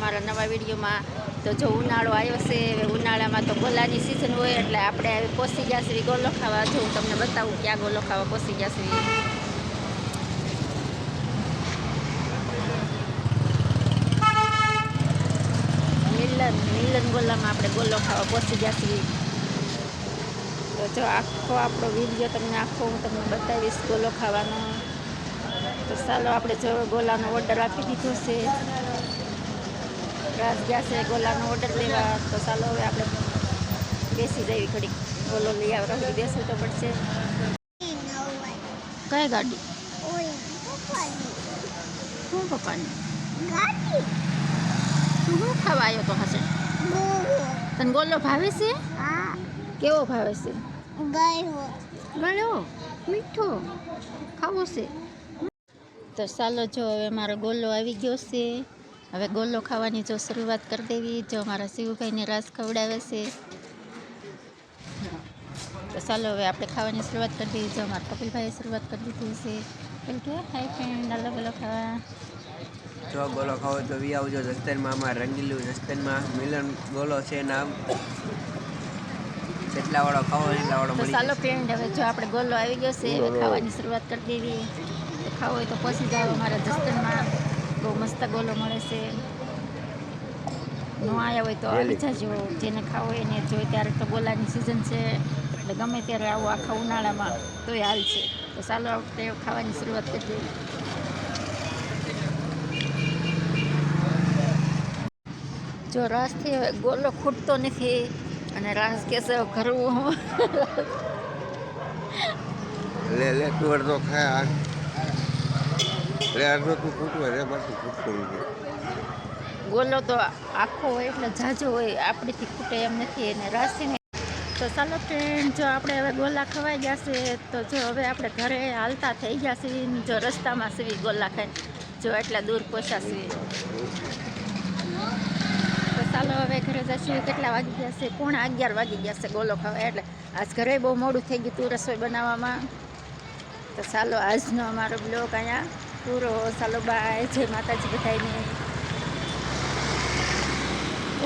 અમારા નવા વિડીયોમાં. તો જો ઉનાળો આવ્યો છે, હવે ઉનાળામાં તો ગોલાની સિઝન હોય એટલે આપણે હવે પહોંચી ગયા છે ગોલો ખાવા. જો હું તમને બતાવું ક્યાં ગોલો ખાવા પહોંચી ગયા છે. મિલન ગોલામાં આપણે ગોલો ખાવા પહોંચી ગયા છીએ. તો જો આખો આપણો વિડીયો તમને હું તમને બતાવીશ ગોલો ખાવાનો. તો ચાલો આપણે જો ગોલાનો ઓર્ડર આપી દીધો છે. રાત ગયા છે ગોલાનો ઓર્ડર લેવા. તો ચાલો હવે આપણે બેસી જઈએ ઘડીક ગોલો લઈ આવવા. બેસવું તો પડશે. કઈ ગાડી? શું પપ્પાની તું શું ખાવા આવ્યો તો હશે? તને ગોલો ભાવે છે? કેવો ભાવે છે? ગળ્યો મીઠો ખાવો છે. તો ચાલો જો હવે મારો ગોલો આવી ગયો છે. હવે ગોલો ખાવાની જો શરૂઆત કરી દેવી. જો મારા શિવભાઈને રાસ ખવડાવે છે. તો ચાલો હવે આપણે ખાવાની શરૂઆત કરી દઈએ. જો મારા કપિલભાઈએ શરૂઆત કરી દીધી છે. કેમ કે હાય ફ્રેન્ડ, હાલો ગોલો ખાવા. જો ગોલો ખાવો તો વી આવજો જસ્તનમાં. અમારા રંગીલું જસ્તનમાં મિલન ગોલો છે નામ. જેટલા વાળો ખાવો એટલા વાળો મળી. ચાલો ફ્રેન્ડ હવે જો આપણે ગોલો આવી ગયો છે. હવે ખાવાની શરૂઆત કરી દેવી. તો ખાવો હોય તો પહોંચી જાઓ અમારા જસ્તનમાં. બહુ મસ્ત ગોલો મળે છે. ન આવ્યા હોય તો આવી જાજો. જેને ખાવો હોય એને જોઈ. ત્યારે તો ગોલાની સિઝન છે એટલે ગમે ત્યારે આવો આખા ઉનાળામાં તોય હાલ છે. તો ચાલો આપણે ખાવાની શરૂઆત કરી દઈએ. જો રાસથી હવે ગોલો ખૂટતો નથી અને રાસ કહેશે કરવું. લે તું અડધો ખાય લે અડધો તું ખૂટવા રે બાકી ખૂટતું ગોલો તો આખો હોય એટલે ઝાઝો હોય, આપણીથી ખૂટે એમ નથી. એને રાસથી તો ચાલો ફ્રેન્ડ જો આપણે હવે ગોલા ખવાઈ ગયા છે. તો જો હવે આપણે ઘરે હાલતા થઈ ગયા છીએ. જો રસ્તામાં સીવી ગોલા ખાઈ જો એટલા દૂર પહોંચ્યા. તો ચાલો હવે ઘરે જઈશું. કેટલા વાગી ગયા છે? 11:15 વાગી ગયા છે ગોલો ખાવા. એટલે આજ ઘરે બહુ મોડું થઈ ગયું હતું રસોઈ બનાવવામાં. તો ચાલો આજનો અમારો બ્લોગ અહીંયા પૂરો. ચાલો બાય, જય માતાજી બધાને.